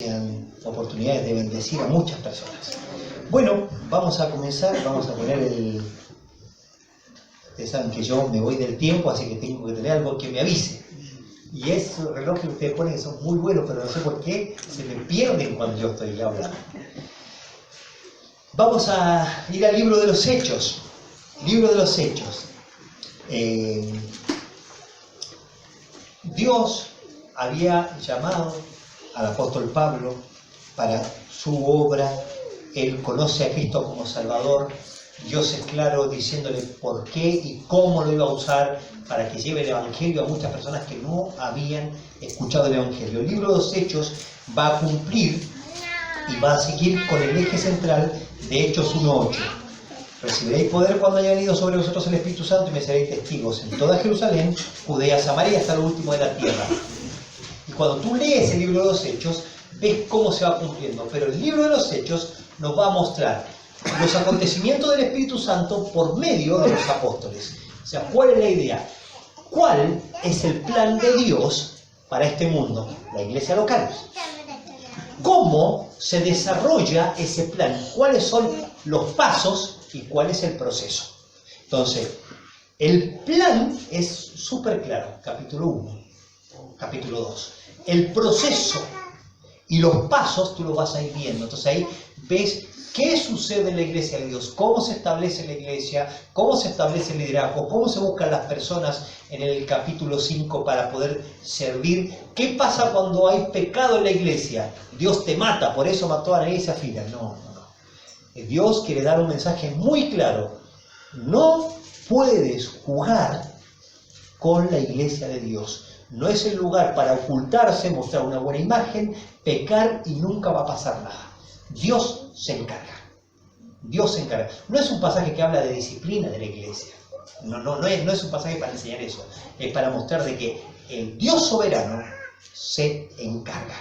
sean oportunidades de bendecir a muchas personas. Bueno, vamos a comenzar, vamos a poner el... Ustedes saben que yo me voy del tiempo, así que tengo que tener algo que me avise. Y esos relojes que ustedes ponen son muy buenos, pero no sé por qué se me pierden cuando yo estoy hablando. Vamos a ir al libro de los Hechos. Libro de los Hechos. Dios había llamado al apóstol Pablo para su obra. Él conoce a Cristo como Salvador. Dios es claro diciéndole por qué y cómo lo iba a usar para que lleve el Evangelio a muchas personas que no habían escuchado el Evangelio. El libro de los Hechos va a cumplir y va a seguir con el eje central de Hechos 1:8. Recibiréis poder cuando haya venido sobre vosotros el Espíritu Santo y me seréis testigos en toda Jerusalén, Judea, Samaria, hasta lo último de la tierra. Y cuando tú lees el libro de los Hechos, ves cómo se va cumpliendo. Pero el libro de los Hechos nos va a mostrar los acontecimientos del Espíritu Santo por medio de los apóstoles. O sea, ¿cuál es la idea? ¿Cuál es el plan de Dios para este mundo? La iglesia local. ¿Cómo se desarrolla ese plan? ¿Cuáles son los pasos y cuál es el proceso? Entonces, el plan es súper claro. Capítulo 1, capítulo 2. El proceso y los pasos tú los vas a ir viendo. Entonces ahí ves qué sucede en la iglesia de Dios, cómo se establece la iglesia, cómo se establece el liderazgo, cómo se buscan las personas en el capítulo 5 para poder servir. ¿Qué pasa cuando hay pecado en la iglesia? Dios te mata, por eso mató a Ananías y Zafira. No. Dios quiere dar un mensaje muy claro. No puedes jugar con la iglesia de Dios. No es el lugar para ocultarse, mostrar una buena imagen, pecar y nunca va a pasar nada. Dios se encarga. Dios se encarga. No es un pasaje que habla de disciplina de la iglesia. No es un pasaje para enseñar eso. Es para mostrar de que el Dios soberano se encarga.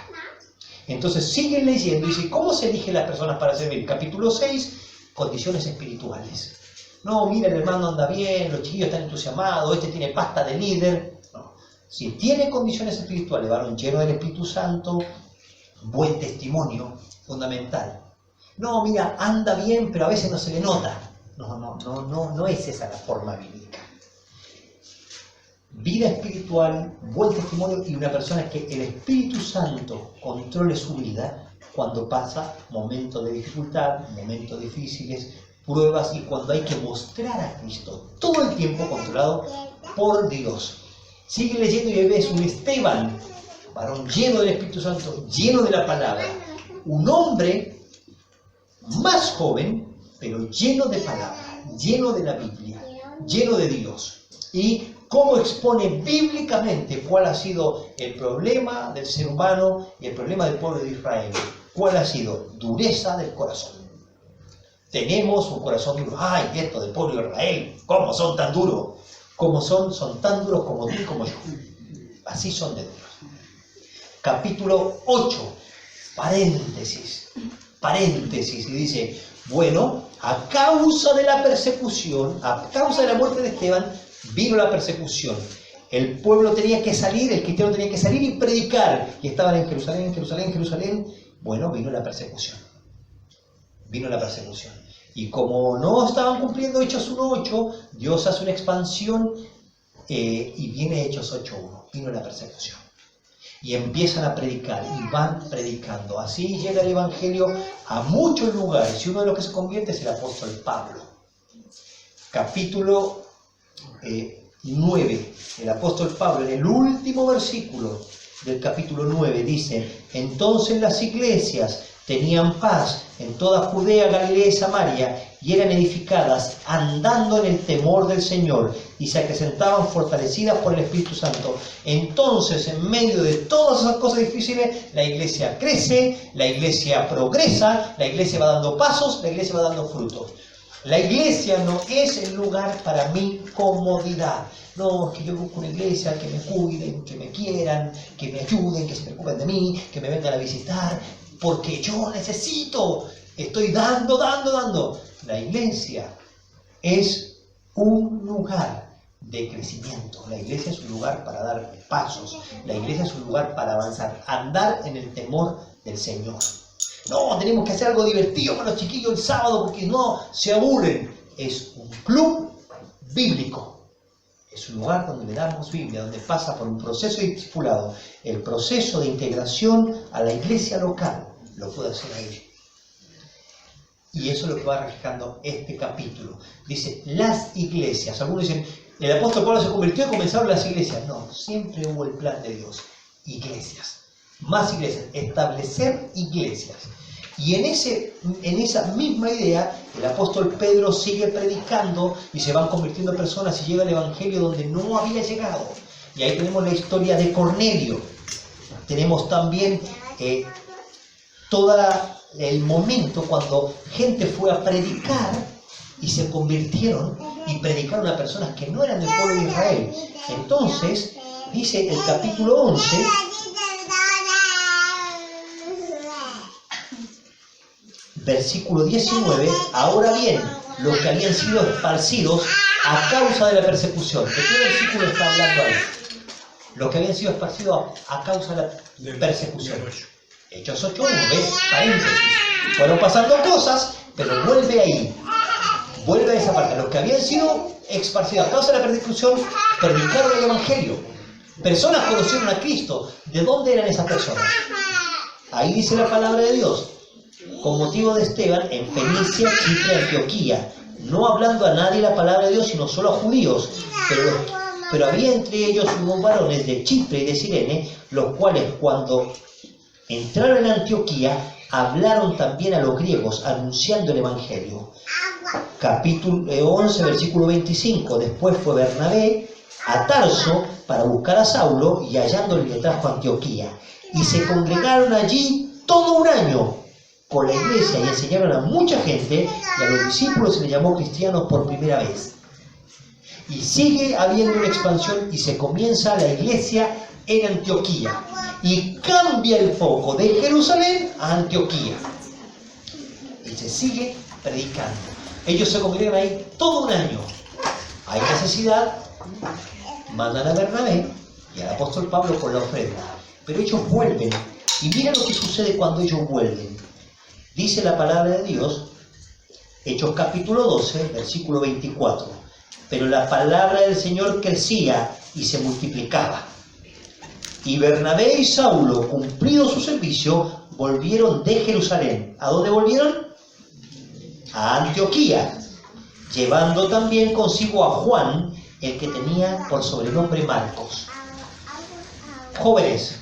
Entonces siguen leyendo y dice, ¿cómo se eligen las personas para servir? Capítulo 6, condiciones espirituales. No, mira, el hermano anda bien, los chiquillos están entusiasmados, este tiene pasta de líder. No. Si tiene condiciones espirituales, varón lleno del Espíritu Santo, buen testimonio, fundamental. No, mira, anda bien, pero a veces no se le nota. No es esa la forma bíblica. Vida espiritual, buen testimonio y una persona que el Espíritu Santo controle su vida cuando pasa momentos de dificultad, momentos difíciles, pruebas y cuando hay que mostrar a Cristo. Todo el tiempo controlado por Dios. Sigue leyendo y ves un Esteban, varón lleno del Espíritu Santo, lleno de la palabra. Un hombre más joven, pero lleno de palabra, lleno de la Biblia, lleno de Dios. Y cómo expone bíblicamente cuál ha sido el problema del ser humano y el problema del pueblo de Israel. ¿Cuál ha sido? Dureza del corazón. Tenemos un corazón duro. ¡Ay, esto del pueblo de Israel! ¿Cómo son tan duros? ¿Cómo son tan duros como tú y como yo? Así son de duros. Capítulo 8, paréntesis, y dice, bueno, a causa de la persecución, a causa de la muerte de Esteban, vino la persecución. El pueblo tenía que salir, el cristiano tenía que salir y predicar. Y estaban en Jerusalén. Bueno, vino la persecución. Y como no estaban cumpliendo Hechos 1:8, Dios hace una expansión y viene Hechos 8:1. Vino la persecución. Y empiezan a predicar y van predicando. Así llega el Evangelio a muchos lugares. Y uno de los que se convierte es el apóstol Pablo. Capítulo 9. El apóstol Pablo, en el último versículo del capítulo 9, dice: entonces las iglesias tenían paz en toda Judea, Galilea y Samaria, y eran edificadas andando en el temor del Señor, y se acrecentaban fortalecidas por el Espíritu Santo. Entonces, en medio de todas esas cosas difíciles, la iglesia crece, la iglesia progresa, la iglesia va dando pasos, la iglesia va dando frutos. La iglesia no es el lugar para mi comodidad. No, es que yo busco una iglesia que me cuiden, que me quieran, que me ayuden, que se preocupen de mí, que me vengan a visitar, porque yo necesito, estoy dando. La iglesia es un lugar de crecimiento. La iglesia es un lugar para dar pasos. La iglesia es un lugar para avanzar. Andar en el temor del Señor. No, tenemos que hacer algo divertido para los chiquillos el sábado porque no, se aburren. Es un club bíblico. Es un lugar donde le damos Biblia, donde pasa por un proceso de discipulado. El proceso de integración a la iglesia local lo puede hacer ahí. Y eso es lo que va reflejando este capítulo. Dice, las iglesias. Algunos dicen, el apóstol Pablo se convirtió y comenzaron las iglesias. No, siempre hubo el plan de Dios. Iglesias. Más iglesias. Establecer iglesias. Y en esa misma idea, el apóstol Pedro sigue predicando y se van convirtiendo personas y llega el evangelio donde no había llegado. Y ahí tenemos la historia de Cornelio. Tenemos también todo el momento cuando gente fue a predicar y se convirtieron y predicaron a personas que no eran del pueblo de Israel. Entonces, dice el capítulo 11, versículo 19, ahora bien, los que habían sido esparcidos a causa de la persecución. ¿De qué versículo está hablando ahí? Los que habían sido esparcidos a causa de la persecución. Hechos 8.1, ¿ves? Paréntesis. Fueron pasando cosas, pero vuelve ahí. Vuelve a esa parte. Los que habían sido esparcidos a causa de la persecución, predicaron el evangelio. Personas conocieron a Cristo. ¿De dónde eran esas personas? Ahí dice la palabra de Dios. Con motivo de Esteban, en Fenicia, Chipre, Antioquía, no hablando a nadie la palabra de Dios, sino solo a judíos, pero había entre ellos unos varones de Chipre y de Cirene, los cuales cuando entraron en Antioquía, hablaron también a los griegos, anunciando el evangelio. Capítulo 11, versículo 25, después fue Bernabé a Tarso para buscar a Saulo, y hallándole le trajo a Antioquía, y se congregaron allí todo un año con la iglesia y enseñaron a mucha gente, y a los discípulos se les llamó cristianos por primera vez. Y sigue habiendo una expansión y se comienza la iglesia en Antioquía. Y cambia el foco de Jerusalén a Antioquía. Y se sigue predicando. Ellos se congregan ahí todo un año. Hay necesidad, mandan a Bernabé y al apóstol Pablo con la ofrenda. Pero ellos vuelven. Y mira lo que sucede cuando ellos vuelven. Dice la palabra de Dios, Hechos capítulo 12, versículo 24. Pero la palabra del Señor crecía y se multiplicaba. Y Bernabé y Saulo, cumplido su servicio, volvieron de Jerusalén. ¿A dónde volvieron? A Antioquía, llevando también consigo a Juan, el que tenía por sobrenombre Marcos. Jóvenes,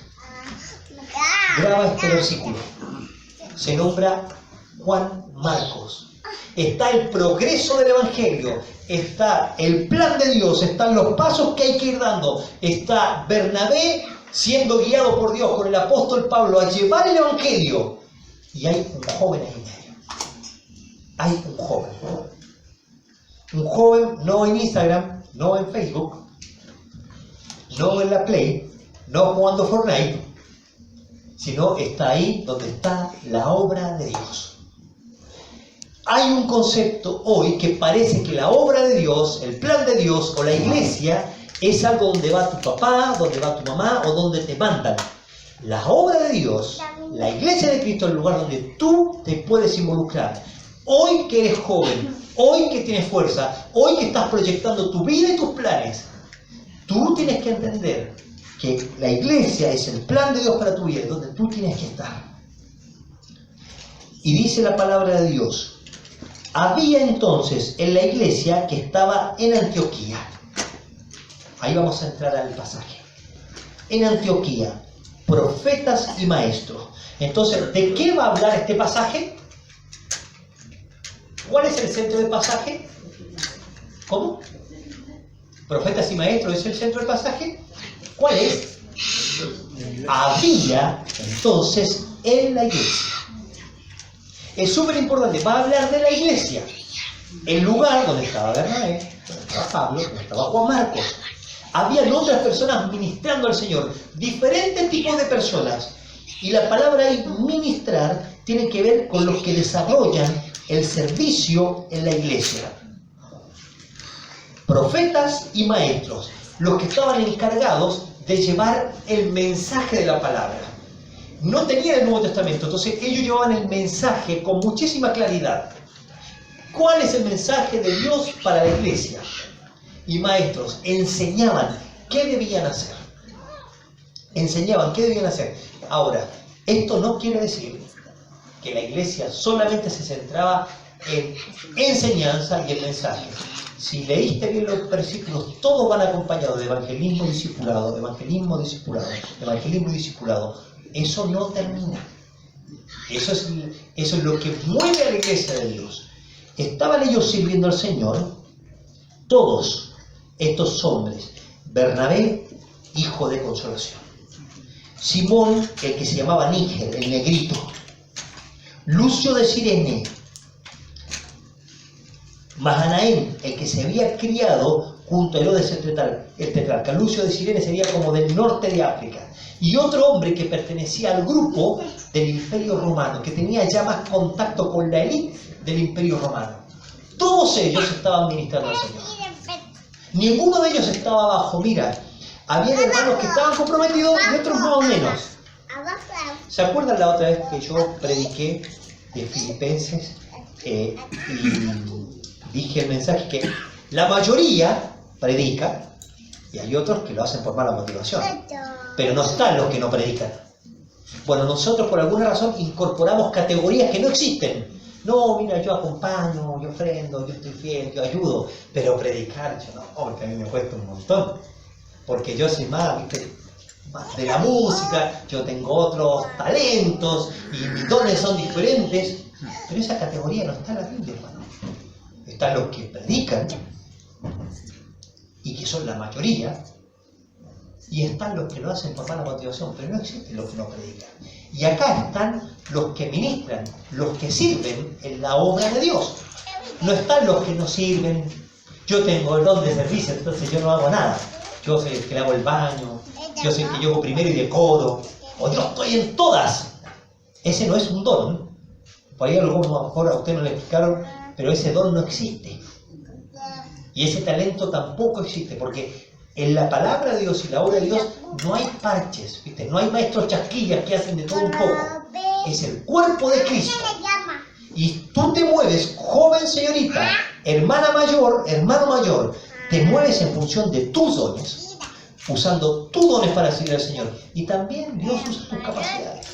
graba este versículo. Se nombra Juan Marcos. Está el progreso del evangelio, está el plan de Dios, están los pasos que hay que ir dando. Está Bernabé siendo guiado por Dios con el apóstol Pablo a llevar el evangelio. Y hay un joven ahí en medio. Hay un joven. Un joven no en Instagram, no en Facebook, no en la Play, no jugando Fortnite, sino está ahí donde está la obra de Dios. Hay un concepto hoy que parece que la obra de Dios, el plan de Dios o la iglesia es algo donde va tu papá, donde va tu mamá o donde te mandan. La obra de Dios, la iglesia de Cristo es el lugar donde tú te puedes involucrar. Hoy que eres joven, hoy que tienes fuerza, hoy que estás proyectando tu vida y tus planes, tú tienes que entender que la iglesia es el plan de Dios para tu vida, donde tú tienes que estar. Y dice la palabra de Dios, había entonces en la iglesia que estaba en Antioquía. Ahí vamos a entrar al pasaje. En Antioquía, profetas y maestros. Entonces, ¿de qué va a hablar este pasaje? ¿Cuál es el centro del pasaje? ¿Cómo? ¿Profetas y maestros es el centro del pasaje? ¿Cuál es? Había entonces en la iglesia. Es súper importante, va a hablar de la iglesia. El lugar donde estaba Bernabé, donde estaba Pablo, donde estaba Juan Marcos. Habían otras personas ministrando al Señor, diferentes tipos de personas. Y la palabra ahí, ministrar, tiene que ver con los que desarrollan el servicio en la iglesia. profetas y maestros, los que estaban encargados de llevar el mensaje de la palabra. No tenían el Nuevo Testamento, entonces ellos llevaban el mensaje con muchísima claridad. ¿Cuál es el mensaje de Dios para la iglesia? Y maestros enseñaban qué debían hacer. Enseñaban qué debían hacer. Ahora, esto no quiere decir que la iglesia solamente se centraba en enseñanza y en mensaje. Si leíste bien los versículos, todos van acompañados de evangelismo discipulado, evangelismo discipulado, evangelismo discipulado. Eso no termina. Eso es lo que mueve a la iglesia de Dios. Estaban ellos sirviendo al Señor, todos estos hombres. Bernabé, hijo de consolación. Simón, el que se llamaba Níger, el negrito. Lucio de Cirene. Mahanaim, el que se había criado junto a Herodes el tetrarca. Lucio de Cirene sería como del norte de África. Y otro hombre que pertenecía al grupo del Imperio Romano, que tenía ya más contacto con la élite del Imperio Romano. Todos ellos estaban ministrando al Señor. Ninguno de ellos estaba bajo mira. Había hermanos que estaban comprometidos y otros más o menos. ¿Se acuerdan la otra vez que yo prediqué de Filipenses y dije el mensaje que la mayoría predica y hay otros que lo hacen por mala motivación? Pero no están los que no predican. Bueno, nosotros por alguna razón incorporamos categorías que no existen. No, mira, yo acompaño, yo ofrendo, yo estoy fiel, yo ayudo, pero predicar, yo no, porque a mí me cuesta un montón. Porque yo soy más, ¿viste?, más de la música, yo tengo otros talentos y mis dones son diferentes. Pero esa categoría no está en la Biblia, hermano. Están los que predican, y que son la mayoría, y están los que lo hacen por mala motivación, pero no existen los que no predican. Y acá están los que ministran, los que sirven en la obra de Dios. No están los que no sirven. Yo tengo el don de servicio, entonces yo no hago nada. Yo soy el que le hago el baño, yo soy el que llego primero y decoro, o yo estoy en todas. Ese no es un don. Por ahí algo a lo mejor a usted no le explicaron, pero ese don no existe. Y ese talento tampoco existe, porque en la palabra de Dios y la obra de Dios no hay parches, ¿viste? No hay maestros chasquillas que hacen de todo un poco. Es el cuerpo de Cristo. Y tú te mueves, joven señorita, hermana mayor, hermano mayor, te mueves en función de tus dones, usando tus dones para servir al Señor. Y también Dios usa tus capacidades.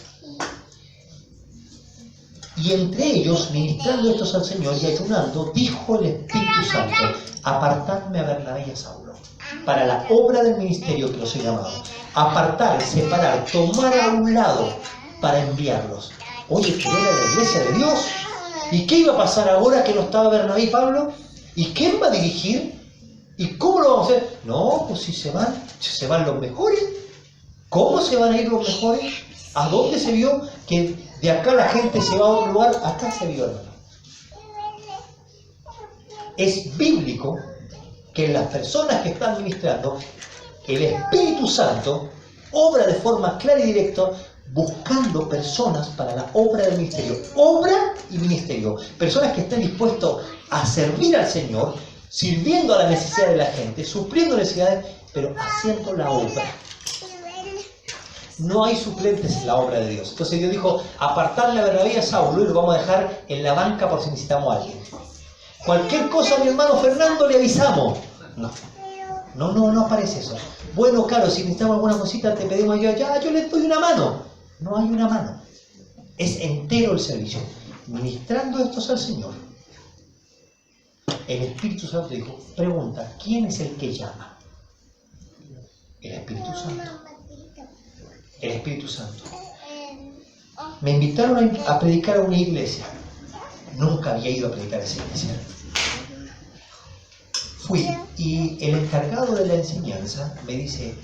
Y entre ellos, ministrando estos al Señor y ayunando, dijo el Espíritu Santo: apartadme a Bernabé y a Saulo para la obra del ministerio que los he llamado. Apartar, separar, tomar a un lado para enviarlos. Oye, pero era la iglesia de Dios. ¿Y qué iba a pasar ahora que no estaba Bernabé y Pablo? ¿Y quién va a dirigir? ¿Y cómo lo vamos a hacer? No, pues si se van los mejores. ¿Cómo se van a ir los mejores? ¿A dónde se vio que de acá la gente se va a otro lugar? Acá se vio, hermano. Es bíblico que en las personas que están ministrando, el Espíritu Santo obra de forma clara y directa, buscando personas para la obra del ministerio. Obra y ministerio. Personas que estén dispuestos a servir al Señor, sirviendo a la necesidad de la gente, supliendo necesidades, pero haciendo la obra. No hay suplentes en la obra de Dios. Entonces Dios dijo: apartarle a Bernabé y a Saulo y lo vamos a dejar en la banca por si necesitamos a alguien. Cualquier cosa a mi hermano Fernando le avisamos. No aparece eso. Bueno, claro, si necesitamos alguna cosita te pedimos yo le doy una mano. No hay una mano. Es entero el servicio. Ministrando estos al Señor, el Espíritu Santo dijo, pregunta, ¿quién es el que llama? El Espíritu Santo. El Espíritu Santo. Me invitaron a predicar a una iglesia. Nunca había ido a predicar a esa iglesia. Fui y el encargado de la enseñanza me dice: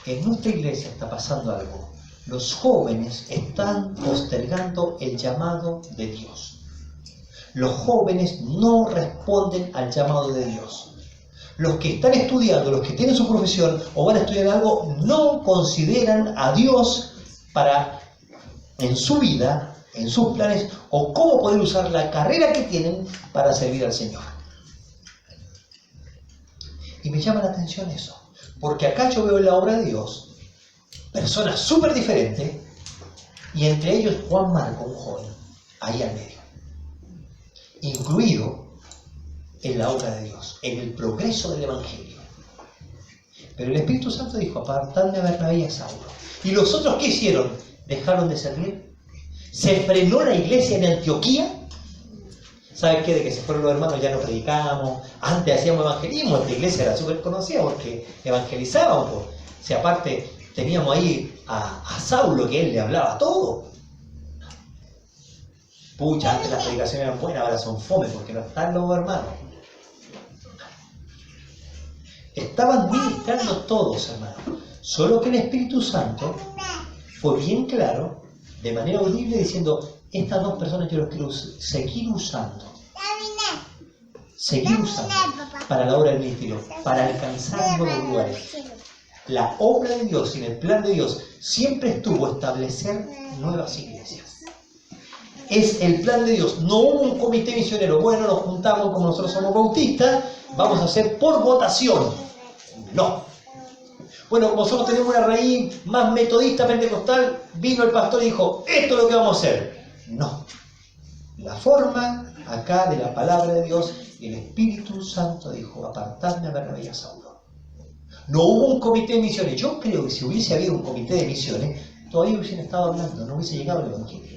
en nuestra iglesia está pasando algo. Los jóvenes están postergando el llamado de Dios. Los jóvenes no responden al llamado de Dios. Los que están estudiando, los que tienen su profesión o van a estudiar algo, no consideran a Dios para en su vida, en sus planes, o cómo poder usar la carrera que tienen para servir al Señor. Y me llama la atención eso. Porque acá yo veo en la obra de Dios personas súper diferentes, y entre ellos Juan Marco, un joven, ahí al medio. Incluido en la obra de Dios, en el progreso del Evangelio. Pero el Espíritu Santo dijo, apartadme a Bernabé y a Saulo. ¿Y los otros qué hicieron? ¿Dejaron de servir? ¿Se frenó la iglesia en Antioquía? ¿Sabes qué? De que se fueron los hermanos ya no predicábamos. Antes hacíamos evangelismo, esta iglesia era súper conocida porque evangelizábamos. O sea, aparte teníamos ahí a Saulo, que él le hablaba todo. Pucha, antes las predicaciones eran buenas, ahora son fome porque no están los hermanos. Estaban ministrando todos, hermanos. Solo que el Espíritu Santo fue bien claro, de manera audible, diciendo, estas dos personas yo los quiero seguir usando. Seguir usando para la obra del ministerio, para alcanzar nuevos lugares. La obra de Dios y en el plan de Dios siempre estuvo establecer nuevas iglesias. Es el plan de Dios. No hubo un comité misionero. Bueno, nos juntamos como nosotros somos bautistas, vamos a hacer por votación. No. Bueno, como nosotros tenemos una raíz más metodista pentecostal, vino el pastor y dijo, esto es lo que vamos a hacer. No. La forma acá de la palabra de Dios, el Espíritu Santo dijo, apartadme a Bernabé y a Saulo. No hubo un comité de misiones. Yo creo que si hubiese habido un comité de misiones, todavía hubiesen estado hablando, no hubiese llegado el Evangelio.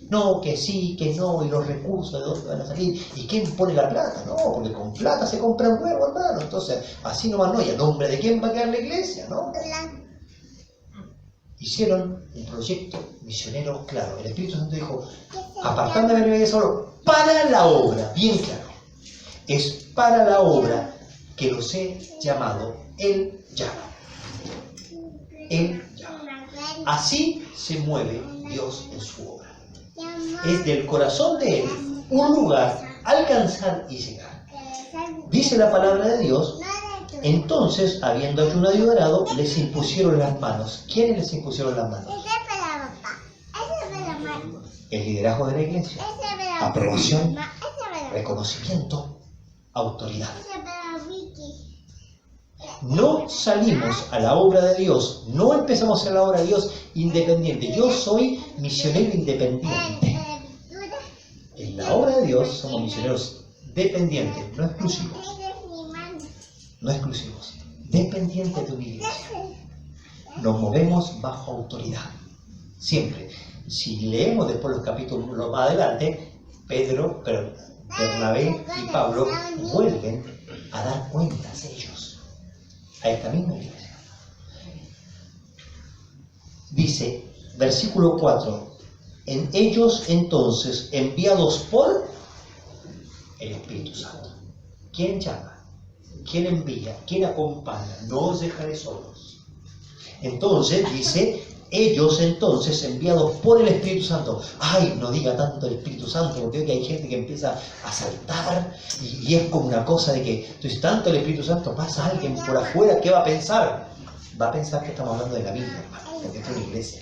No, que sí, que no, y los recursos de dónde van a salir, y quién pone la plata, no, porque con plata se compra un huevo, hermano. Entonces, así nomás no, y a nombre de quién va a quedar la iglesia, ¿no? Hicieron un proyecto misionero claro. El Espíritu Santo dijo, apartadme de Bernabé y Saulo para la obra, bien claro. Es para la obra que los he llamado, Él llama. Él llama. Así se mueve Dios en su obra. Es del corazón de Él un lugar, alcanzar y llegar. Dice la palabra de Dios, entonces, habiendo ayunado y orado, les impusieron las manos. ¿Quiénes les impusieron las manos? El liderazgo de la iglesia, aprobación, reconocimiento, autoridad. No salimos a la obra de Dios, no empezamos a hacer la obra de Dios independiente. Yo soy misionero independiente. En la obra de Dios somos misioneros dependientes, no exclusivos. No exclusivos, dependientes de una iglesia. Nos movemos bajo autoridad. Siempre. Si leemos después los capítulos más adelante, Bernabé y Pablo vuelven a dar cuentas ellos a esta misma iglesia. Dice, versículo 4, en ellos entonces, enviados por el Espíritu Santo. ¿Quién llama? ¿Quién envía? ¿Quién acompaña? No os dejaré solos. Entonces dice, ellos entonces enviados por el Espíritu Santo. Ay, no diga tanto el Espíritu Santo, porque veo que hay gente que empieza a saltar y es como una cosa de que, entonces tanto el Espíritu Santo, pasa alguien por afuera, ¿qué va a pensar? Va a pensar que estamos hablando de la Biblia, hermano, porque esto es una iglesia.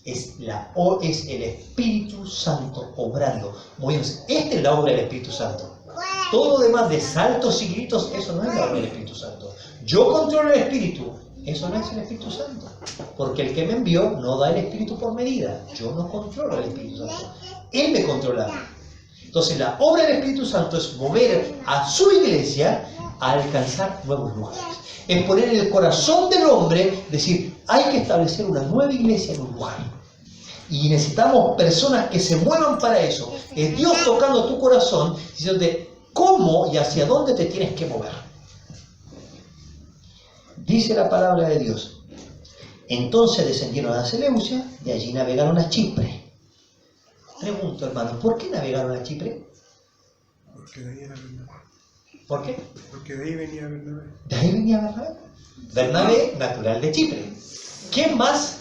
Es el Espíritu Santo obrando, moviéndose. Esta es la obra del Espíritu Santo. Todo lo demás de saltos y gritos, eso no es la obra del Espíritu Santo. Yo controlo el Espíritu, eso no es el Espíritu Santo. Porque el que me envió no da el Espíritu por medida. Yo no controlo el Espíritu Santo. Él me controla. Entonces la obra del Espíritu Santo es mover a su iglesia a alcanzar nuevos lugares. Es poner en el corazón del hombre, decir, hay que establecer una nueva iglesia en un lugar. Y necesitamos personas que se muevan para eso. Es Dios tocando tu corazón, diciéndote cómo y hacia dónde te tienes que mover. Dice la palabra de Dios. Entonces descendieron a Seleucia, de allí navegaron a Chipre. Pregunto, hermano, ¿por qué navegaron a Chipre? Porque de ahí era Bernabé. ¿Por qué? Porque de ahí venía Bernabé. De ahí venía Bernabé. Bernabé, natural de Chipre. ¿Quién más?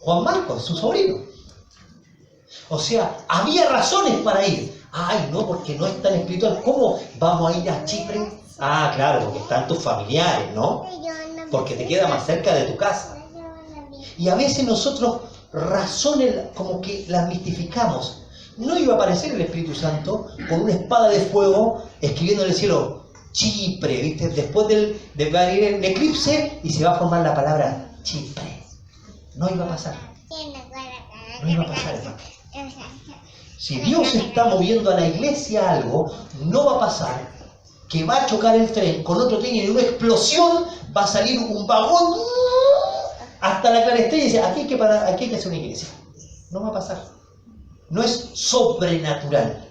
Juan Marcos, su sobrino. O sea, había razones para ir. Ay, no, porque no es tan espiritual. ¿Cómo vamos a ir a Chipre? Ah, claro, porque están tus familiares, ¿no? Porque te queda más cerca de tu casa. Y a veces nosotros razones como que las mistificamos. No iba a aparecer el Espíritu Santo con una espada de fuego escribiendo en el cielo, Chipre, ¿viste? Después de venir el eclipse y se va a formar la palabra Chipre. No iba a pasar. No iba a pasar, hermano. Si Dios está moviendo a la iglesia algo, no va a pasar que va a chocar el tren con otro tren y en una explosión va a salir un vagón hasta la Clarestrella y dice, aquí hay que hacer una iglesia. No va a pasar. No es sobrenatural.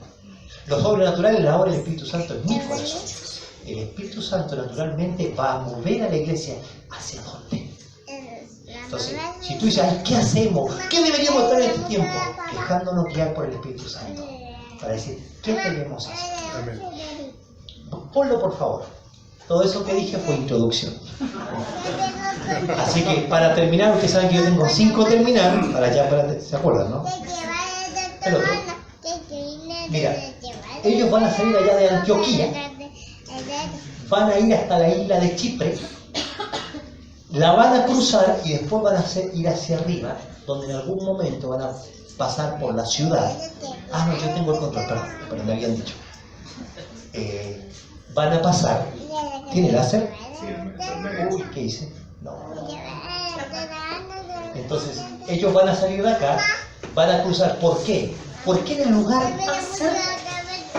Lo sobrenatural es la obra del Espíritu Santo en mi corazón. El Espíritu Santo naturalmente va a mover a la iglesia. ¿Hacia dónde? Entonces, si tú dices, ay, ¿qué hacemos? ¿Qué deberíamos estar en este tiempo? Dejándonos guiar por el Espíritu Santo. Para decir, ¿qué debemos hacer? Amén. Ponlo, por favor. Todo eso que dije fue introducción. Así que, para terminar, ustedes saben que yo tengo 5 terminar. ¿Se acuerdan, no? El otro. Mira, ellos van a salir allá de Antioquía. Van a ir hasta la isla de Chipre. La van a cruzar y después van a ir hacia arriba, donde en algún momento van a pasar por la ciudad. Ah, no, yo tengo el control, perdón, pero me habían dicho. Van a pasar. ¿Tiene láser? Uy, ¿qué hice? No. Entonces, ellos van a salir de acá, van a cruzar. ¿Por qué? Porque era el lugar más cerca.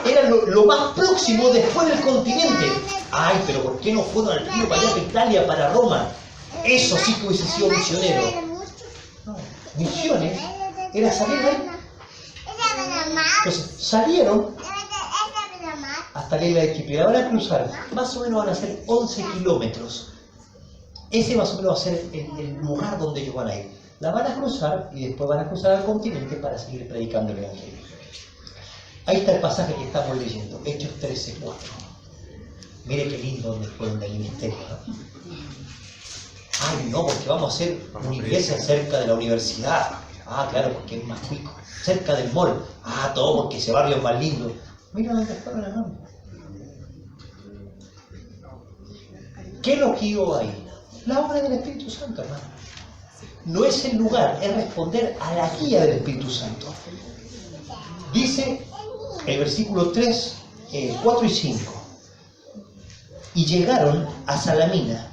Era lo más próximo después del continente. Ay, pero ¿por qué no fueron al tiro para allá, para Italia, para Roma? Eso sí que hubiese sido misionero. No, misiones era salir de ahí. Entonces, salieron hasta la isla de Chipre. La van a cruzar. Más o menos van a ser 11 kilómetros. Ese más o menos va a ser el lugar donde ellos van a ir. La van a cruzar y después van a cruzar al continente para seguir predicando el Evangelio. Ahí está el pasaje que estamos leyendo, Hechos 13:4. Mire qué lindo donde fueron del ministerio, ¿no? Ay, no, porque vamos a hacer una iglesia cerca de la universidad. Ah, claro, porque es más cuico. Cerca del mall. Ah, todo porque ese barrio es más lindo. Mira dónde fueron, hermano. ¿Qué lo guió ahí? La obra del Espíritu Santo, hermano. No es el lugar, es responder a la guía del Espíritu Santo. Dice el versículo 3, 4 y 5. Y llegaron a Salamina,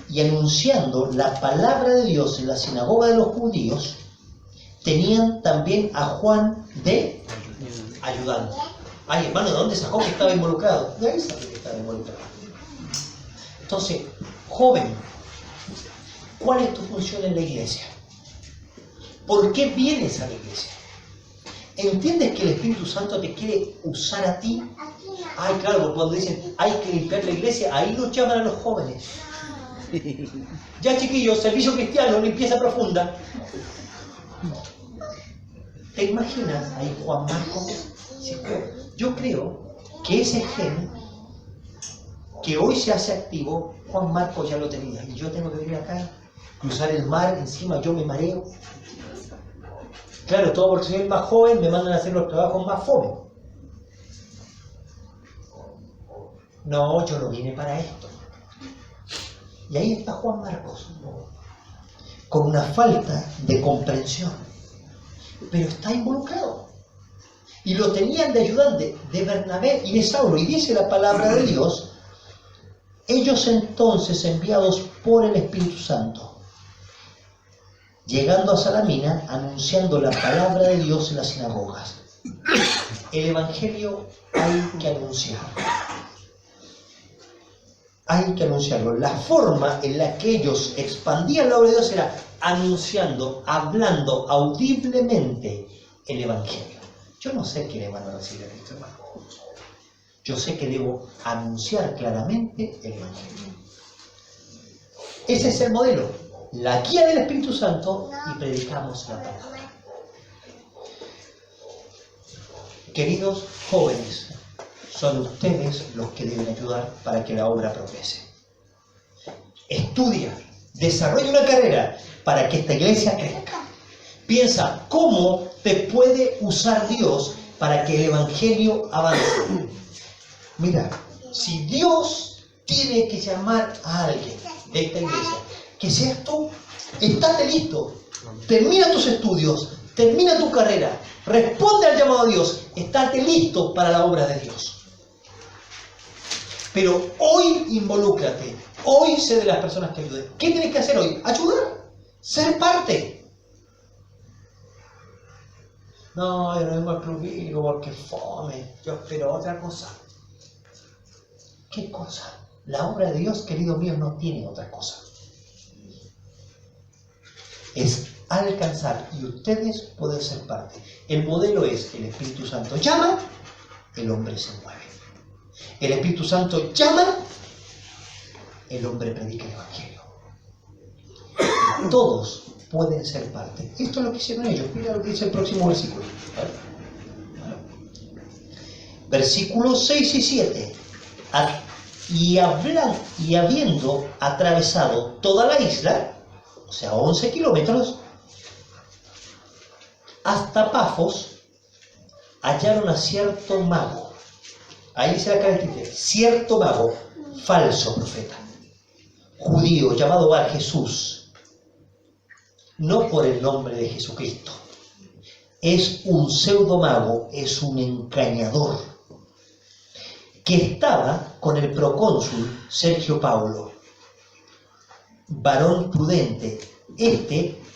y anunciando la palabra de Dios en la sinagoga de los judíos, tenían también a Juan de ayudante. Ay, hermano, ¿de dónde sacó que estaba involucrado? De ahí sacó que estaba involucrado. Entonces, joven, ¿cuál es tu función en la iglesia? ¿Por qué vienes a la iglesia? ¿Entiendes que el Espíritu Santo te quiere usar a ti? Ay, claro, porque cuando dicen hay que limpiar la iglesia, ahí nos llaman a los jóvenes. Ya, chiquillos, servicio cristiano, limpieza profunda. ¿Te imaginas ahí Juan Marcos? Yo creo que ese gen que hoy se hace activo, Juan Marcos ya lo tenía. Y yo tengo que venir acá, cruzar el mar, encima yo me mareo. Claro, todo porque soy el más joven, me mandan a hacer los trabajos más jóvenes. No, yo no vine para esto. Y ahí está Juan Marcos, con una falta de comprensión. Pero está involucrado. Y lo tenían de ayudante de Bernabé y de Saulo. Y dice la palabra de Dios, ellos entonces enviados por el Espíritu Santo, llegando a Salamina, anunciando la palabra de Dios en las sinagogas. El Evangelio hay que anunciarlo. Hay que anunciarlo. La forma en la que ellos expandían la obra de Dios era anunciando, hablando audiblemente el Evangelio. Yo no sé qué le van a decir a Cristo, hermano. Yo sé que debo anunciar claramente el Evangelio. Ese es el modelo. La guía del Espíritu Santo y predicamos la palabra. Queridos jóvenes, son ustedes los que deben ayudar para que la obra progrese. Estudia, desarrolla una carrera para que esta iglesia crezca. Piensa cómo te puede usar Dios para que el Evangelio avance. Mira, si Dios tiene que llamar a alguien de esta iglesia, que seas tú, estate listo, termina tus estudios, termina tu carrera, responde al llamado de Dios, estate listo para la obra de Dios. Pero hoy involúcrate, hoy sé de las personas que ayuden. ¿Qué tienes que hacer hoy? Ayudar, ser parte. No, yo no vengo al club bíblico porque fome, yo espero otra cosa. ¿Qué cosa? La obra de Dios, querido mío, no tiene otra cosa. Es alcanzar y ustedes pueden ser parte. El modelo es el Espíritu Santo llama, el hombre se mueve. El Espíritu Santo llama, el hombre predica el Evangelio. Todos pueden ser parte. Esto es lo que hicieron ellos. Mira lo que dice el próximo versículo. Versículos 6 y 7. Y habiendo atravesado toda la isla, o sea, 11 kilómetros, hasta Pafos, hallaron a cierto mago. Ahí se la caracteriza, cierto mago, falso profeta, judío, llamado Bar Jesús, no por el nombre de Jesucristo. Es un pseudo mago, es un engañador, que estaba con el procónsul Sergio Paulo, varón prudente.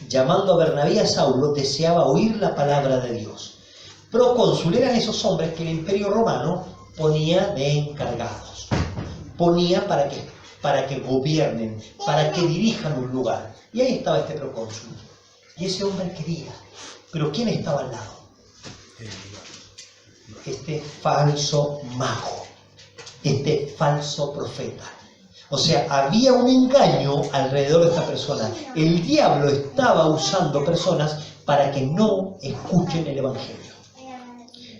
Llamando a Bernabé y a Saulo, deseaba oír la palabra de Dios. Procónsul eran esos hombres que el Imperio Romano ponía de encargados, ponía para que gobiernen, para que dirijan un lugar. Y ahí estaba este procónsul. Y ese hombre quería. Pero ¿quién estaba al lado? Este falso mago, este falso profeta. O sea, había un engaño alrededor de esta persona. El diablo estaba usando personas para que no escuchen el Evangelio.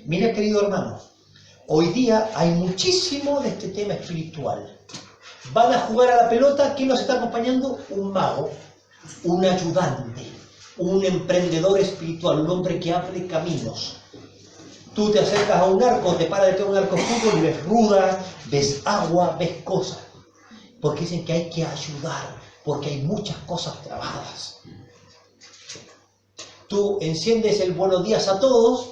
Mira, querido hermano, hoy día hay muchísimo de este tema espiritual. Van a jugar a la pelota, ¿quién los está acompañando? Un mago, un ayudante, un emprendedor espiritual, un hombre que abre caminos. Tú te acercas a un arco, te paras de todo un arco de fútbol y ves ruda, ves agua, ves cosas. Porque dicen que hay que ayudar, porque hay muchas cosas trabadas. Tú enciendes el buenos días a todos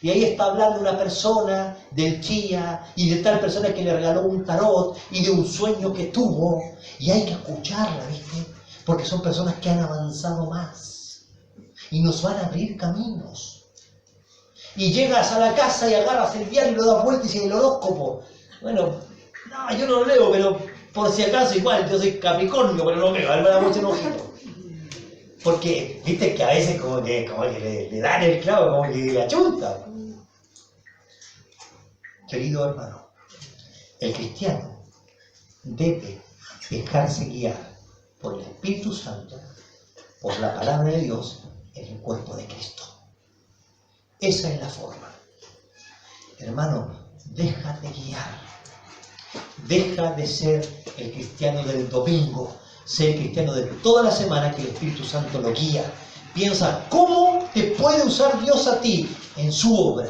y ahí está hablando una persona del chía y de tal persona que le regaló un tarot y de un sueño que tuvo, y hay que escucharla, ¿viste? Porque son personas que han avanzado más y nos van a abrir caminos. Y llegas a la casa y agarras el diario y lo das vuelta y dices el horóscopo. Bueno, no, yo no lo leo, pero por si acaso igual, yo soy Capricornio, pero no lo leo, a mí me da mucho enojito. Porque, viste que a veces como que le dan el clavo, como que le achunta. Querido hermano, el cristiano debe dejarse guiar por el Espíritu Santo, por la palabra de Dios, en el cuerpo de Cristo. Esa es la forma. Hermano, déjate guiar. Deja de ser el cristiano del domingo, sé el cristiano de toda la semana, que el Espíritu Santo lo guía. Piensa, ¿cómo te puede usar Dios a ti en su obra?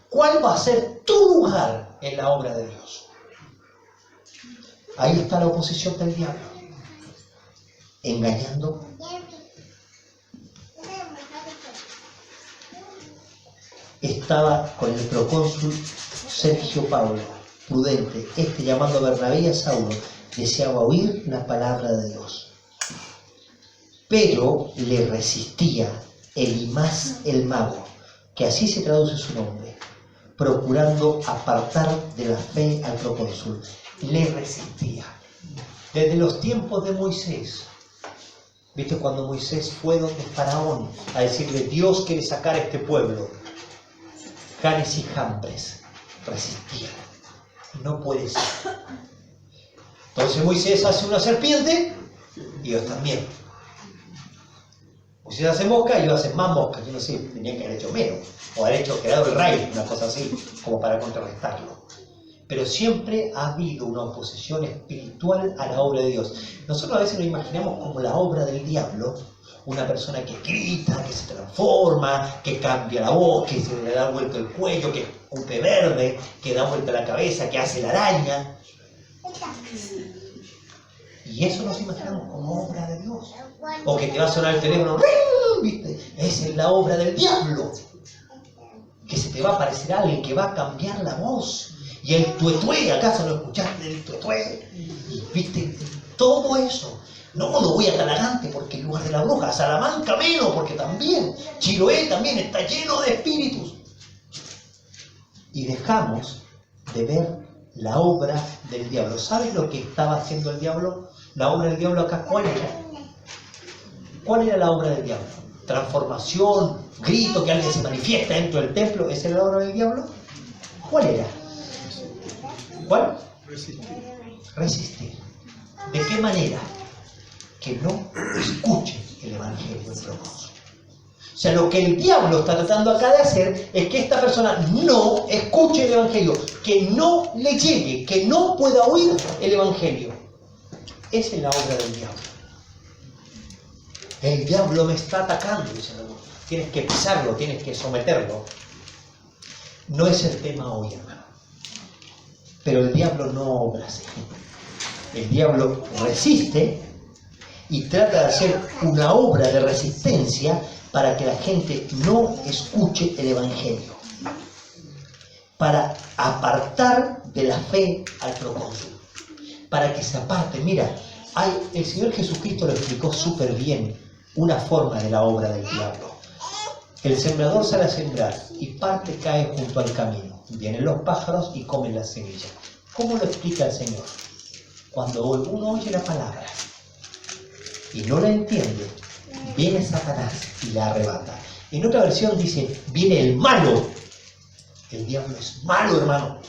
¿Cuál va a ser tu lugar en la obra de Dios? Ahí está la oposición del diablo, engañando. Estaba con el procónsul Sergio Paulo, prudente. Llamando a Bernabé y a Saulo, deseaba oír la palabra de Dios. Pero le resistía Elimas el mago, que así se traduce su nombre, procurando apartar de la fe al procónsul. Le resistía. Desde los tiempos de Moisés, ¿viste? Cuando Moisés fue donde Faraón a decirle, Dios quiere sacar a este pueblo, Janes y Jambres resistían. No puede ser. Entonces Moisés hace una serpiente y ellos también. Moisés hace mosca y ellos hacen más moscas. Yo no sé, tenían que haber hecho menos. O haber quedado el rayo, una cosa así, como para contrarrestarlo. Pero siempre ha habido una oposición espiritual a la obra de Dios. Nosotros a veces nos imaginamos como la obra del diablo, una persona que grita, que se transforma, que cambia la voz, que se le da vuelta el cuello, que escupe verde, que da vuelta la cabeza, que hace la araña. Y eso nos imaginamos como obra de Dios. O que te va a sonar el teléfono, ¿viste? Esa es la obra del diablo. Que se te va a aparecer alguien que va a cambiar la voz Y el tuetué, ¿acaso no escuchaste el tuetué? Y viste, todo eso. No voy a Talagante porque el lugar de la bruja, Salamanca menos porque también, Chiloé también está lleno de espíritus. Y dejamos de ver la obra del diablo. ¿Sabes lo que estaba haciendo el diablo? La obra del diablo acá, ¿cuál era? ¿Cuál era la obra del diablo? Transformación, grito, que alguien se manifiesta dentro del templo. ¿Esa era la obra del diablo? ¿Cuál era? ¿Cuál? Resistir. ¿De qué manera? Que no escuchen el evangelio del proconsul. O sea, lo que el diablo está tratando acá de hacer es que esta persona no escuche el evangelio, que no le llegue, que no pueda oír el evangelio. Esa es la obra del diablo. El diablo me está atacando, dice el hermano. Tienes que pisarlo, tienes que someterlo. No es el tema hoy, hermano. Pero el diablo no obra así. El diablo resiste y trata de hacer una obra de resistencia para que la gente no escuche el evangelio. Para apartar de la fe al procónsul. Para que se aparte. Mira, el Señor Jesucristo lo explicó súper bien, una forma de la obra del diablo. El sembrador sale a sembrar y parte cae junto al camino. Vienen los pájaros y comen las semillas. ¿Cómo lo explica el Señor? Cuando uno oye la palabra y no la entiende, viene Satanás y la arrebata. En otra versión dice, viene el malo. El diablo es malo, hermano.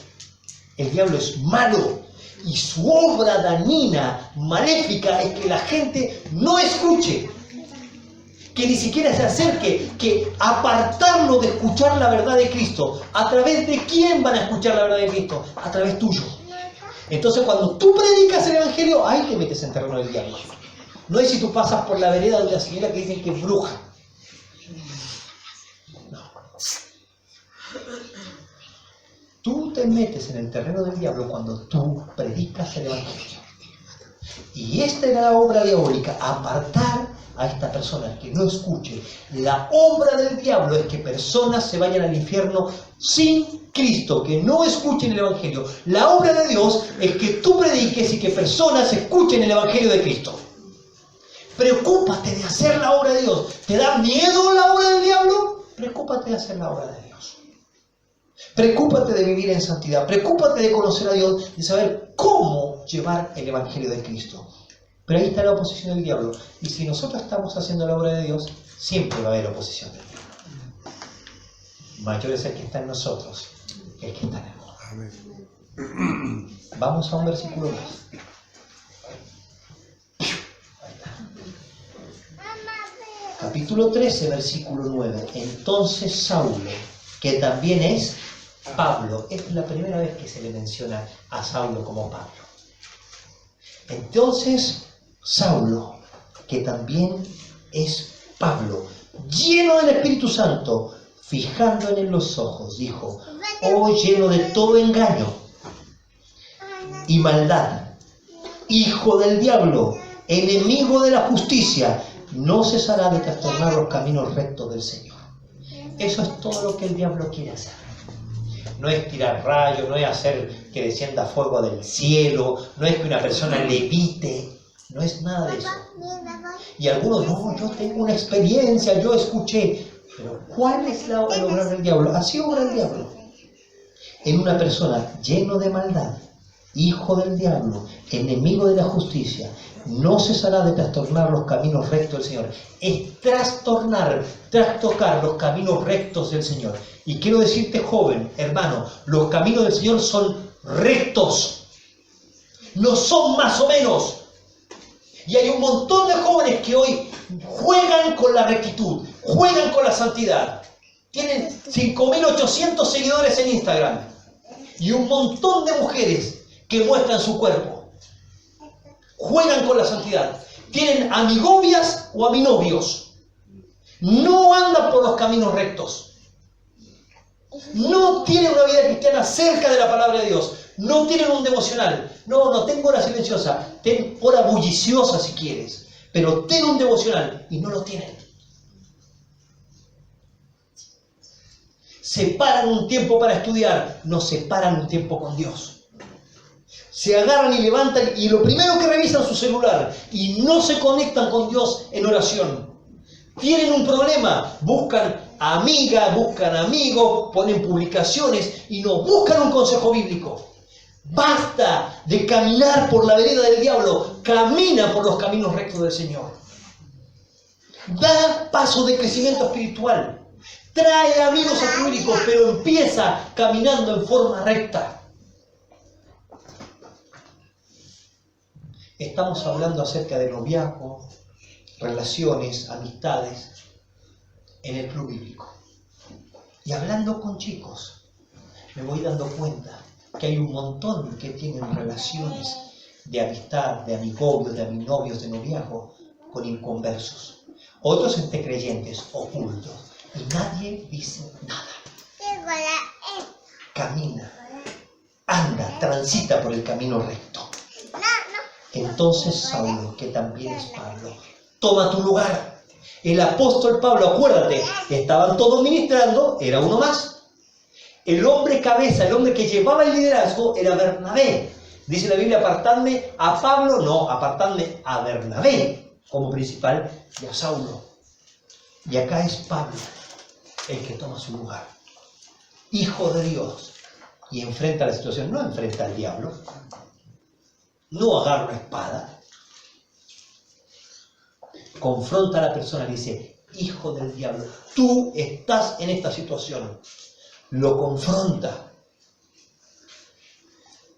El diablo es malo. Y su obra dañina, maléfica, es que la gente no escuche. Que ni siquiera se acerque, que apartarlo de escuchar la verdad de Cristo. ¿A través de quién van a escuchar la verdad de Cristo? A través tuyo. Entonces cuando tú predicas el evangelio, ahí te metes en terreno del diablo. No es si tú pasas por la vereda de una señora que dicen que es bruja. No. Tú te metes en el terreno del diablo cuando tú predicas el evangelio. Y esta era la obra diabólica, apartar a esta persona que no escuche. La obra del diablo es que personas se vayan al infierno sin Cristo, que no escuchen el evangelio. La obra de Dios es que tú prediques y que personas escuchen el evangelio de Cristo. Preocúpate de hacer la obra de Dios. ¿Te da miedo la obra del diablo? Preocúpate de hacer la obra de Dios. Preocúpate de vivir en santidad. Preocúpate de conocer a Dios y saber cómo llevar el evangelio de Cristo. Pero ahí está la oposición del diablo. Y si nosotros estamos haciendo la obra de Dios, siempre va a haber oposición del diablo. Mayor es el que está en nosotros que el que está en el mundo. Amén. Vamos a un versículo más. Capítulo 13, versículo 9. Entonces Saulo, que también es Pablo. Esta es la primera vez que se le menciona a Saulo como Pablo. Entonces Saulo, que también es Pablo, lleno del Espíritu Santo, fijando en él los ojos, dijo: oh, lleno de todo engaño y maldad, hijo del diablo, enemigo de la justicia, no cesará de trastornar los caminos rectos del Señor. Eso es todo lo que el diablo quiere hacer. No es tirar rayos, no es hacer que descienda fuego del cielo, no es que una persona levite, no es nada de eso. Y algunos, no, yo tengo una experiencia, yo escuché. Pero ¿cuál es la obra del diablo? Así obra el diablo. En una persona lleno de maldad, hijo del diablo, enemigo de la justicia, no cesará de trastornar los caminos rectos del Señor. Es trastornar, trastocar los caminos rectos del Señor. Y quiero decirte, joven, hermano, los caminos del Señor son rectos. No son más o menos. Y hay un montón de jóvenes que hoy juegan con la rectitud, juegan con la santidad. Tienen 5.800 seguidores en Instagram. Y un montón de mujeres que muestran su cuerpo. Juegan con la santidad. Tienen amigobias o aminovios. No andan por los caminos rectos. No tienen una vida cristiana cerca de la palabra de Dios. No tienen un devocional. No tengo hora silenciosa. Ten hora bulliciosa si quieres. Pero ten un devocional. Y no lo tienen. separan un tiempo para estudiar, no separan un tiempo con Dios. Se agarran y levantan y lo primero que revisan su celular y no se conectan con Dios en oración. Tienen un problema, buscan amigas, buscan amigos, ponen publicaciones y no buscan un consejo bíblico. Basta de caminar por la vereda del diablo, camina por los caminos rectos del Señor. Da paso de crecimiento espiritual, trae amigos a tu bíblico, pero empieza caminando en forma recta. Estamos hablando acerca de noviazgo, relaciones, amistades en el club bíblico. Y hablando con chicos, me voy dando cuenta que hay un montón que tienen relaciones de amistad, de amigobios, de aminovios, de noviazgo con inconversos. Otros entre creyentes, ocultos. Y nadie dice nada. Camina, anda, transita por el camino recto. Entonces Saulo, que también es Pablo, toma tu lugar. El apóstol Pablo, acuérdate, estaban todos ministrando, era uno más. El hombre cabeza, el hombre que llevaba el liderazgo era Bernabé. Dice la Biblia, apartadme a Pablo, no, apartadme a Bernabé como principal y a Saulo. Y acá es Pablo el que toma su lugar. Hijo de Dios. Y enfrenta la situación, no enfrenta al diablo, no agarra una espada. Confronta a la persona y dice, hijo del diablo, tú estás en esta situación. Lo confronta.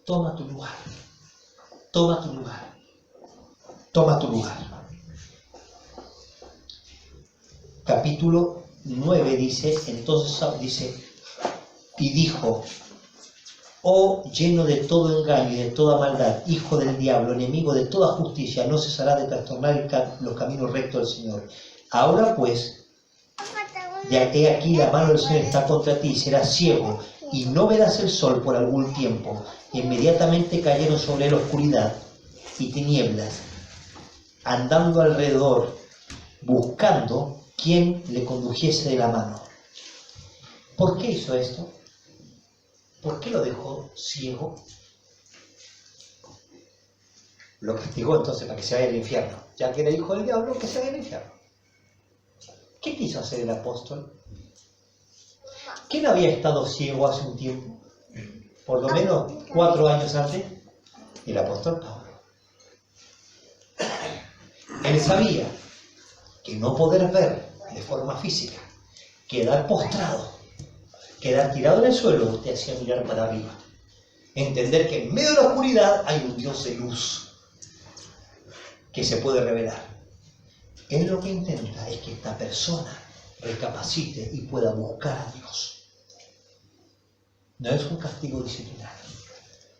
Toma tu lugar. Toma tu lugar. Toma tu lugar. Capítulo 9 dice, entonces dice, y dijo, oh lleno de todo engaño y de toda maldad, hijo del diablo, enemigo de toda justicia, no cesará de trastornar los caminos rectos del Señor. Ahora pues, de aquí la mano del Señor está contra ti, serás ciego y no verás el sol por algún tiempo. Inmediatamente cayeron sobre él oscuridad y tinieblas, andando alrededor, buscando quien le condujese de la mano. ¿Por qué hizo esto? ¿Por qué lo dejó ciego? Lo castigó entonces para que se vaya al infierno. Ya que era hijo del diablo, que se vaya al infierno. ¿Qué quiso hacer el apóstol? ¿Quién había estado ciego hace un tiempo? Por lo menos 4 años antes. El apóstol Pablo. Él sabía que no poder ver de forma física, quedar postrado, quedar tirado en el suelo, te hacía mirar para arriba. Entender que en medio de la oscuridad hay un Dios de luz que se puede revelar. Él lo que intenta es que esta persona recapacite y pueda buscar a Dios. No es un castigo disciplinario,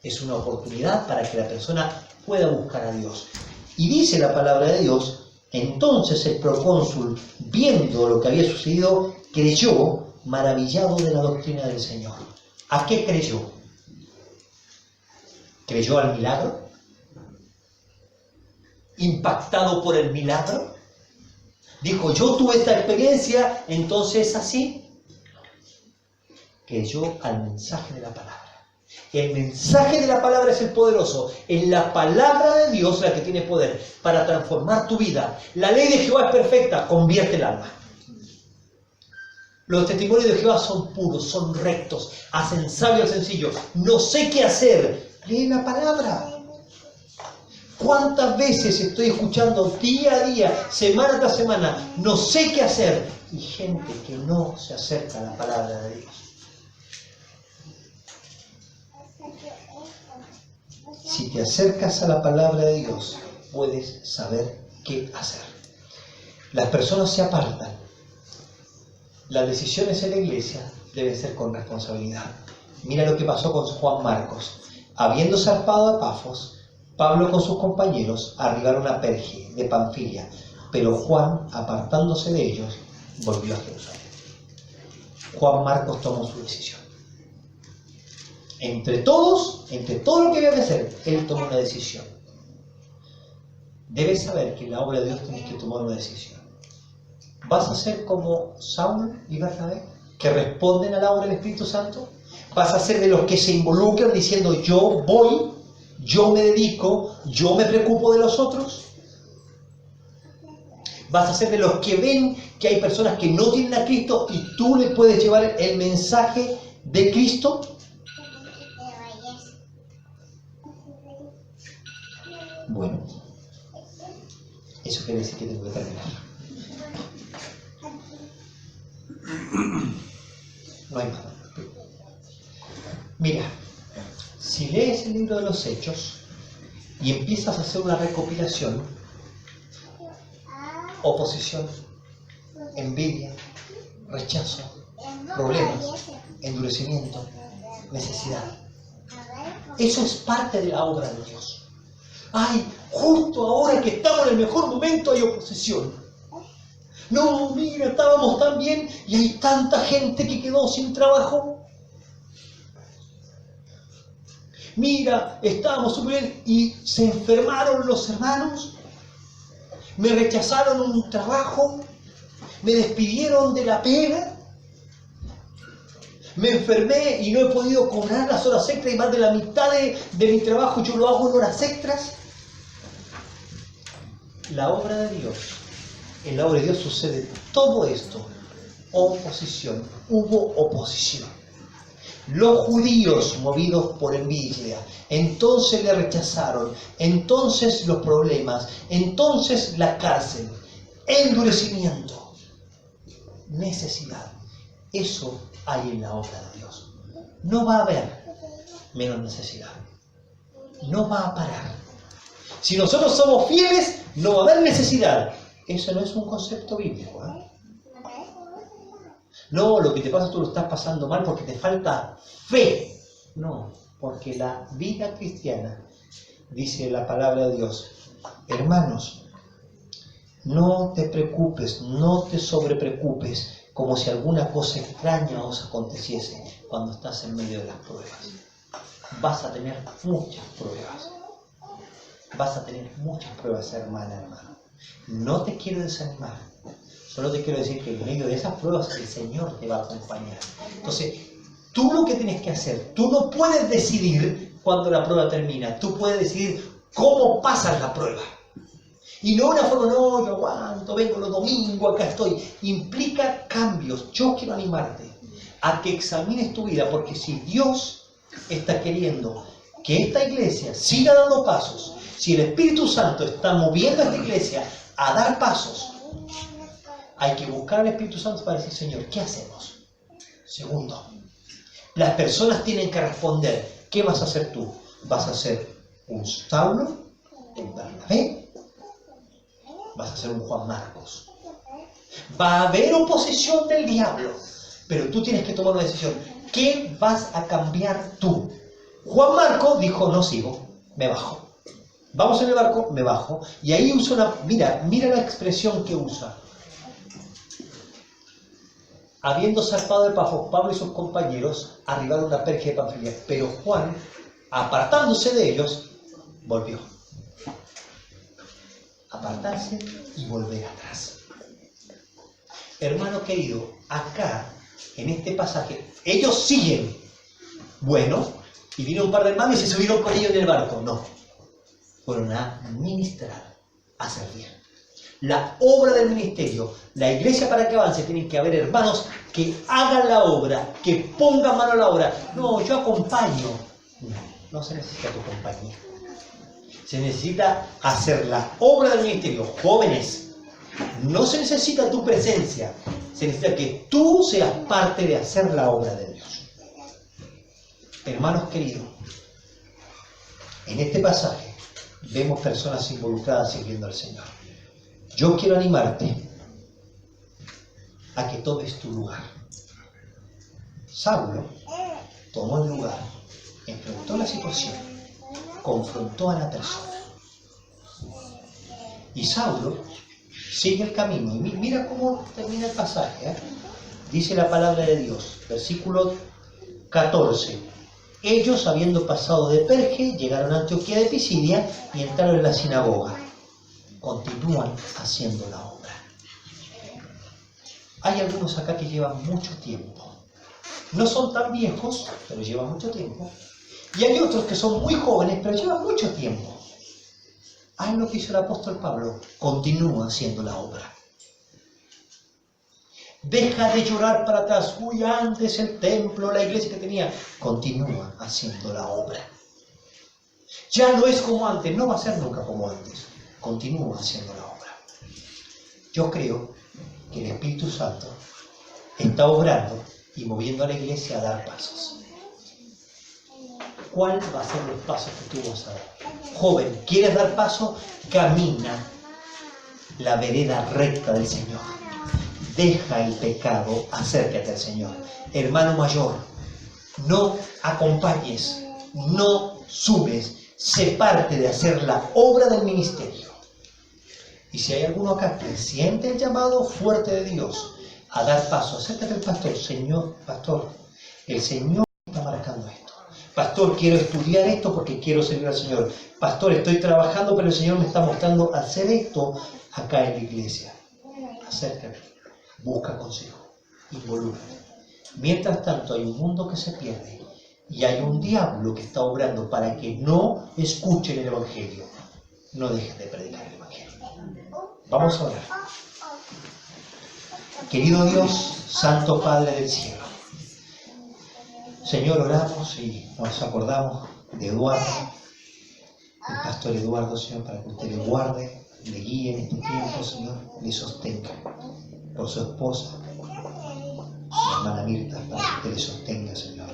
es una oportunidad para que la persona pueda buscar a Dios. Y dice la palabra de Dios, entonces el procónsul, viendo lo que había sucedido, creyó, maravillado de la doctrina del Señor. ¿A qué creyó? ¿Creyó al milagro? ¿Impactado por el milagro? Dijo, yo tuve esta experiencia, entonces así. Creyó al mensaje de la palabra. El mensaje de la palabra es el poderoso. Es la palabra de Dios la que tiene poder para transformar tu vida. La ley de Jehová es perfecta, convierte el alma. Los testimonios de Jehová son puros, son rectos, hacen sabio al sencillo. No sé qué hacer. Lee la palabra. ¿Cuántas veces estoy escuchando día a día, semana tras semana, no sé qué hacer? Y gente que no se acerca a la palabra de Dios. Si te acercas a la palabra de Dios, puedes saber qué hacer. Las personas se apartan. Las decisiones en la iglesia deben ser con responsabilidad. Mira lo que pasó con Juan Marcos. Habiendo zarpado a Pafos, Pablo con sus compañeros arribaron a Perge de Panfilia, pero Juan, apartándose de ellos, volvió a Jerusalén. Juan Marcos tomó su decisión. Entre todo lo que había que hacer, él tomó una decisión. Debes saber que en la obra de Dios tienes que tomar una decisión. ¿Vas a ser como Saúl y Bernabé? que responden a la obra del Espíritu Santo? ¿Vas a ser de los que se involucran diciendo yo voy, yo me dedico, yo me preocupo de los otros? ¿Vas a ser de los que ven que hay personas que no tienen a Cristo y tú le puedes llevar el mensaje de Cristo? Bueno, eso quiere decir que tengo que terminar. No hay más. Mira, si lees el libro de los Hechos y empiezas a hacer una recopilación, oposición, envidia, rechazo, problemas, endurecimiento, necesidad. Eso es parte de la obra de Dios. Ay, justo ahora que estamos en el mejor momento hay oposición. No, mira, estábamos tan bien y hay tanta gente que quedó sin trabajo. Mira, estábamos súper bien y se enfermaron los hermanos. Me rechazaron un trabajo. Me despidieron de la pega. Me enfermé y no he podido cobrar las horas extras y más de la mitad de mi trabajo yo lo hago en horas extras. La obra de Dios. En la obra de Dios sucede todo esto. Oposición. Hubo oposición. Los judíos, movidos por envidia, entonces le rechazaron, entonces los problemas, entonces la cárcel, endurecimiento, necesidad. Eso hay en la obra de Dios. No va a haber menos necesidad. No va a parar. Si nosotros somos fieles, no va a haber necesidad. Eso no es un concepto bíblico, ¿eh? No, lo que te pasa tú lo estás pasando mal porque te falta fe. No, porque la vida cristiana, dice la palabra de Dios, hermanos, no te preocupes, no te sobrepreocupes, como si alguna cosa extraña os aconteciese cuando estás en medio de las pruebas. Vas a tener muchas pruebas. Vas a tener muchas pruebas, hermana, hermano. No te quiero desanimar. Solo te quiero decir que en medio de esas pruebas el Señor te va a acompañar. Entonces, tú lo que tienes que hacer, tú no puedes decidir cuando la prueba termina. Tú puedes decidir cómo pasas la prueba. Y no una forma, no, yo aguanto, vengo los domingos, acá estoy. Implica cambios. Yo quiero animarte a que examines tu vida, porque si Dios está queriendo que esta iglesia siga dando pasos, si el Espíritu Santo está moviendo a esta iglesia a dar pasos, hay que buscar al Espíritu Santo para decir, Señor, ¿qué hacemos? Segundo, las personas tienen que responder. ¿Qué vas a hacer tú? ¿Vas a ser un Saulo, un Bernabé? ¿Vas a ser un Juan Marcos? Va a haber oposición del diablo, pero tú tienes que tomar una decisión. ¿Qué vas a cambiar tú? Juan Marcos dijo, no sigo, me bajo. Vamos en el barco, me bajo. Y ahí usa una... Mira la expresión que usa. Habiendo zarpado de Pafos, Pablo y sus compañeros arribaron a la Perge de Panfilia, pero Juan, apartándose de ellos, volvió. Apartarse y volver atrás. Hermano querido, acá, en este pasaje, ellos siguen. Bueno, y vino un par de hermanos y se subieron con ellos en el barco. No, fueron a ministrar, a servir. La obra del ministerio, la iglesia para que avance, tienen que haber hermanos que hagan la obra, que pongan mano a la obra. No, yo acompaño. No se necesita tu compañía. Se necesita hacer la obra del ministerio. Jóvenes, no se necesita tu presencia. Se necesita que tú seas parte de hacer la obra de Dios. Hermanos queridos, en este pasaje vemos personas involucradas sirviendo al Señor. Yo quiero animarte a que tomes tu lugar. Saulo tomó el lugar, enfrentó la situación, confrontó a la persona. Y Saulo sigue el camino. Y mira cómo termina el pasaje, ¿eh? Dice la palabra de Dios, versículo 14. Ellos, habiendo pasado de Perge, llegaron a Antioquía de Pisidia y entraron en la sinagoga. Continúan haciendo la obra. Hay algunos acá que llevan mucho tiempo. No son tan viejos, pero llevan mucho tiempo. Y hay otros que son muy jóvenes, pero llevan mucho tiempo. Haz lo que hizo el apóstol Pablo. Continúa haciendo la obra. Deja de llorar para atrás. Uy, antes el templo, la iglesia que tenía. Continúa haciendo la obra. Ya no es como antes. No va a ser nunca como antes. Continúa haciendo la obra. Yo creo que el Espíritu Santo está obrando y moviendo a la iglesia a dar pasos. ¿Cuál va a ser los pasos que tú vas a dar? Joven, ¿quieres dar paso? Camina la vereda recta del Señor. Deja el pecado, acércate al Señor. Hermano mayor, no acompañes, no subes, sé parte de hacer la obra del ministerio. Y si hay alguno acá que siente el llamado fuerte de Dios a dar paso, acércate al pastor. Señor, pastor, el Señor está marcando esto. Pastor, quiero estudiar esto porque quiero servir al Señor. Pastor, estoy trabajando, pero el Señor me está mostrando hacer esto acá en la iglesia. Acércate, busca consejo, involúcrate. Mientras tanto, hay un mundo que se pierde y hay un diablo que está obrando para que no escuchen el Evangelio. No dejen de predicar el Evangelio. Vamos a orar. Querido Dios, Santo Padre del cielo, Señor, oramos y nos acordamos de Eduardo, el pastor Eduardo, Señor, para que usted le guarde, le guíe en este tiempo, Señor, le sostenga por su esposa, su hermana Mirta, para que usted le sostenga, Señor.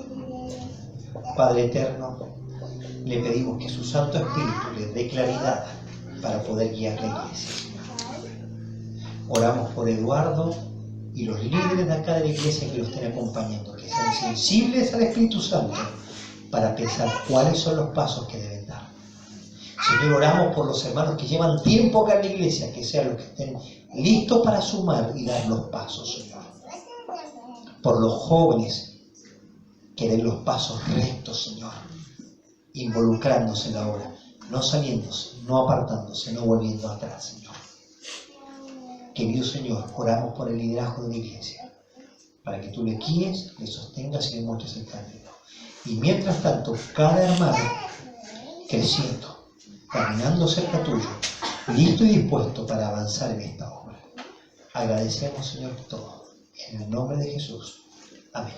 Padre eterno, le pedimos que su Santo Espíritu le dé claridad para poder guiar la iglesia, Señor. Oramos por Eduardo y los líderes de acá de la iglesia que lo estén acompañando, que sean sensibles al Espíritu Santo para pensar cuáles son los pasos que deben dar. Señor, oramos por los hermanos que llevan tiempo acá en la iglesia, que sean los que estén listos para sumar y dar los pasos, Señor. Por los jóvenes que den los pasos rectos, Señor, involucrándose en la obra, no saliéndose, no apartándose, no volviendo atrás, Señor. Querido Señor, oramos por el liderazgo de la iglesia, para que tú le guíes, le sostengas y le muestres el camino. Y mientras tanto, cada hermano creciendo, caminando cerca tuyo, listo y dispuesto para avanzar en esta obra. Agradecemos, Señor, todo. En el nombre de Jesús. Amén.